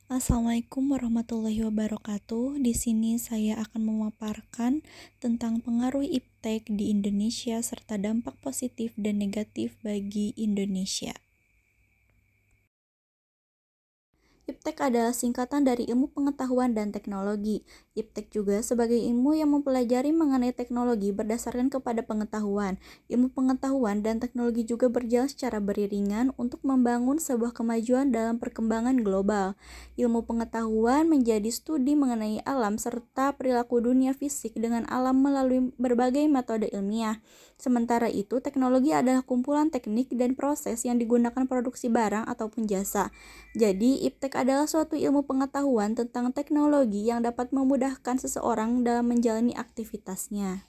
Assalamualaikum warahmatullahi wabarakatuh. Di sini saya akan memaparkan tentang pengaruh iptek di Indonesia serta dampak positif dan negatif bagi Indonesia. Iptek adalah singkatan dari Ilmu Pengetahuan dan Teknologi. Iptek juga sebagai ilmu yang mempelajari mengenai teknologi berdasarkan kepada pengetahuan. Ilmu pengetahuan dan teknologi juga berjalan secara beriringan untuk membangun sebuah kemajuan dalam perkembangan global. Ilmu pengetahuan menjadi studi mengenai alam serta perilaku dunia fisik dengan alam melalui berbagai metode ilmiah. Sementara itu, teknologi adalah kumpulan teknik dan proses yang digunakan produksi barang ataupun jasa. Jadi, iptek adalah suatu ilmu pengetahuan tentang teknologi yang dapat memudahkan seseorang dalam menjalani aktivitasnya.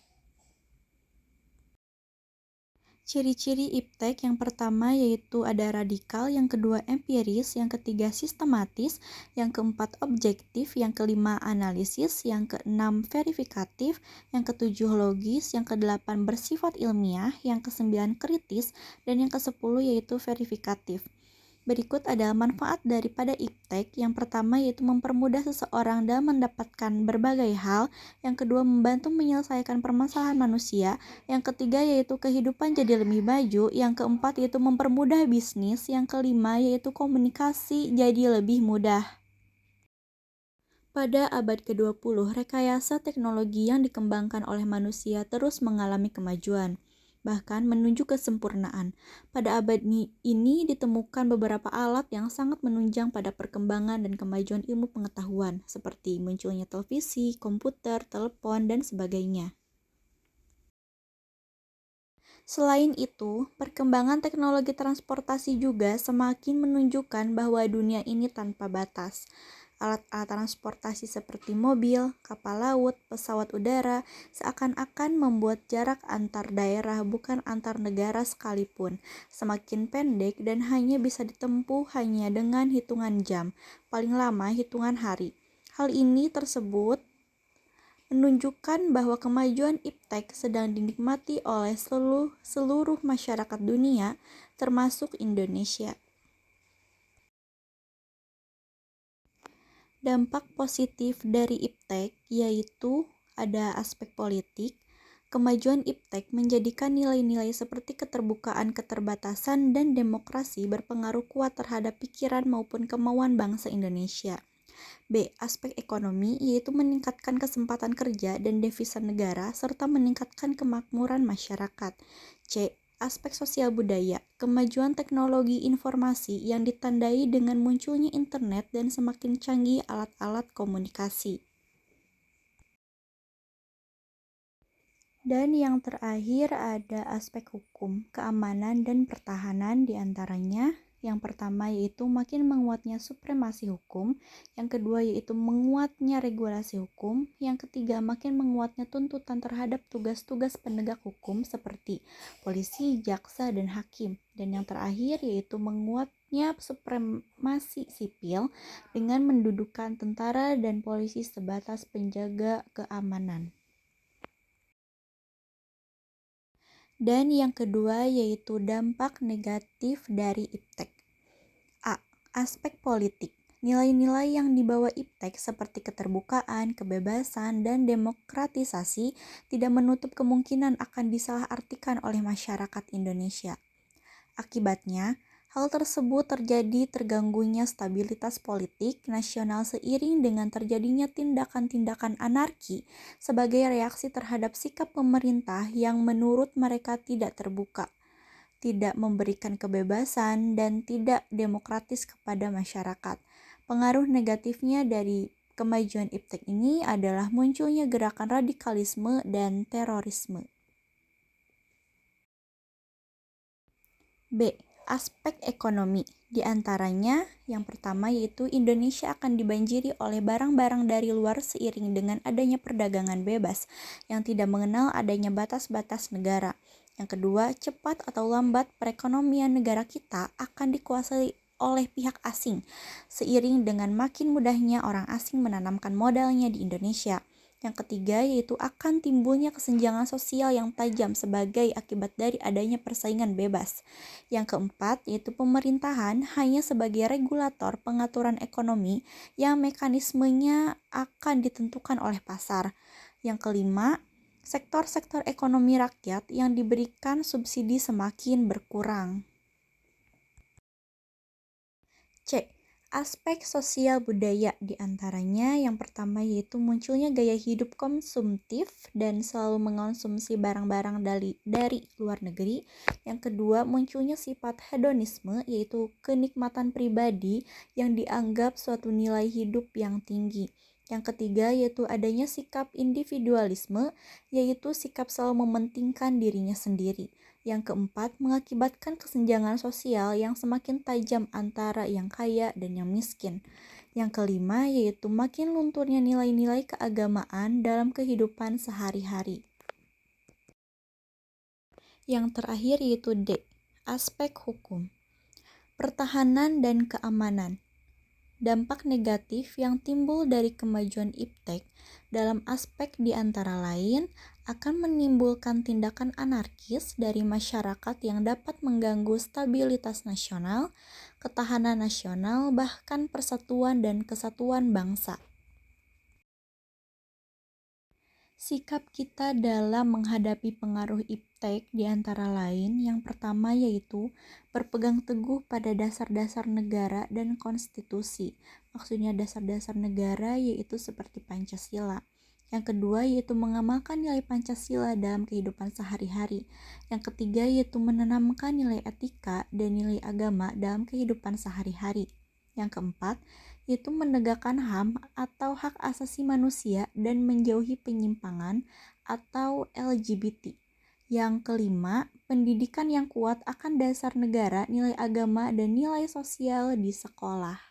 Ciri-ciri iptek yang pertama yaitu ada radikal, yang kedua empiris, yang ketiga sistematis, yang keempat objektif, yang kelima analisis, yang keenam verifikatif, yang ketujuh logis, yang kedelapan bersifat ilmiah, yang kesembilan kritis, dan yang kesepuluh yaitu verifikatif. Berikut adalah manfaat daripada iptek. Yang pertama yaitu mempermudah seseorang dalam mendapatkan berbagai hal. Yang kedua membantu menyelesaikan permasalahan manusia. Yang ketiga yaitu kehidupan jadi lebih maju. Yang keempat yaitu mempermudah bisnis. Yang kelima yaitu komunikasi jadi lebih mudah. Pada abad ke-20, rekayasa teknologi yang dikembangkan oleh manusia terus mengalami kemajuan, bahkan menuju kesempurnaan. Pada abad ini ditemukan beberapa alat yang sangat menunjang pada perkembangan dan kemajuan ilmu pengetahuan, seperti munculnya televisi, komputer, telepon, dan sebagainya. Selain itu, perkembangan teknologi transportasi juga semakin menunjukkan bahwa dunia ini tanpa batas. Alat-alat transportasi seperti mobil, kapal laut, pesawat udara seakan-akan membuat jarak antar daerah bukan antar negara sekalipun semakin pendek dan hanya bisa ditempuh hanya dengan hitungan jam, paling lama hitungan hari. Hal ini tersebut menunjukkan bahwa kemajuan iptek sedang dinikmati oleh seluruh masyarakat dunia, termasuk Indonesia. Dampak positif dari iptek yaitu ada aspek politik. Kemajuan iptek menjadikan nilai-nilai seperti keterbukaan, keterbatasan, dan demokrasi berpengaruh kuat terhadap pikiran maupun kemauan bangsa Indonesia. B. Aspek ekonomi yaitu meningkatkan kesempatan kerja dan devisa negara serta meningkatkan kemakmuran masyarakat. C. Aspek sosial budaya, kemajuan teknologi informasi yang ditandai dengan munculnya internet dan semakin canggih alat-alat komunikasi. Dan yang terakhir ada aspek hukum, keamanan, dan pertahanan diantaranya. Yang pertama yaitu makin menguatnya supremasi hukum, yang kedua yaitu menguatnya regulasi hukum, yang ketiga makin menguatnya tuntutan terhadap tugas-tugas penegak hukum seperti polisi, jaksa, dan hakim, dan yang terakhir yaitu menguatnya supremasi sipil dengan mendudukan tentara dan polisi sebatas penjaga keamanan. Dan yang kedua yaitu dampak negatif dari iptek. A. Aspek politik. Nilai-nilai yang dibawa iptek seperti keterbukaan, kebebasan, dan demokratisasi tidak menutup kemungkinan akan disalahartikan oleh masyarakat Indonesia. Akibatnya, hal tersebut terjadi terganggunya stabilitas politik nasional seiring dengan terjadinya tindakan-tindakan anarki sebagai reaksi terhadap sikap pemerintah yang menurut mereka tidak terbuka, tidak memberikan kebebasan, dan tidak demokratis kepada masyarakat. Pengaruh negatifnya dari kemajuan iptek ini adalah munculnya gerakan radikalisme dan terorisme. B. Aspek ekonomi. Di antaranya, yang pertama yaitu Indonesia akan dibanjiri oleh barang-barang dari luar seiring dengan adanya perdagangan bebas yang tidak mengenal adanya batas-batas negara. Yang kedua, cepat atau lambat perekonomian negara kita akan dikuasai oleh pihak asing seiring dengan makin mudahnya orang asing menanamkan modalnya di Indonesia. Yang ketiga yaitu akan timbulnya kesenjangan sosial yang tajam sebagai akibat dari adanya persaingan bebas. Yang keempat yaitu pemerintahan hanya sebagai regulator pengaturan ekonomi yang mekanismenya akan ditentukan oleh pasar. Yang kelima, sektor-sektor ekonomi rakyat yang diberikan subsidi semakin berkurang. C. Aspek sosial budaya diantaranya yang pertama yaitu munculnya gaya hidup konsumtif dan selalu mengonsumsi barang-barang dari luar negeri. Yang kedua munculnya sifat hedonisme yaitu kenikmatan pribadi yang dianggap suatu nilai hidup yang tinggi. Yang ketiga yaitu adanya sikap individualisme yaitu sikap selalu mementingkan dirinya sendiri. Yang keempat, mengakibatkan kesenjangan sosial yang semakin tajam antara yang kaya dan yang miskin. Yang kelima, yaitu makin lunturnya nilai-nilai keagamaan dalam kehidupan sehari-hari. Yang terakhir yaitu D, aspek hukum. Pertahanan dan keamanan. Dampak negatif yang timbul dari kemajuan iptek dalam aspek di antara lain akan menimbulkan tindakan anarkis dari masyarakat yang dapat mengganggu stabilitas nasional, ketahanan nasional, bahkan persatuan dan kesatuan bangsa. Sikap kita dalam menghadapi pengaruh iptek di antara lain yang pertama yaitu berpegang teguh pada dasar-dasar negara dan konstitusi. Maksudnya dasar-dasar negara yaitu seperti Pancasila. Yang kedua yaitu mengamalkan nilai Pancasila dalam kehidupan sehari-hari. Yang ketiga yaitu menanamkan nilai etika dan nilai agama dalam kehidupan sehari-hari. Yang keempat yaitu menegakkan HAM atau hak asasi manusia dan menjauhi penyimpangan atau LGBT. Yang kelima, pendidikan yang kuat akan dasar negara, nilai agama, dan nilai sosial di sekolah.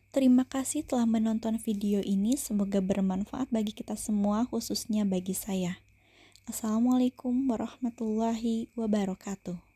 Terima kasih telah menonton video ini, semoga bermanfaat bagi kita semua, khususnya bagi saya. Assalamualaikum warahmatullahi wabarakatuh.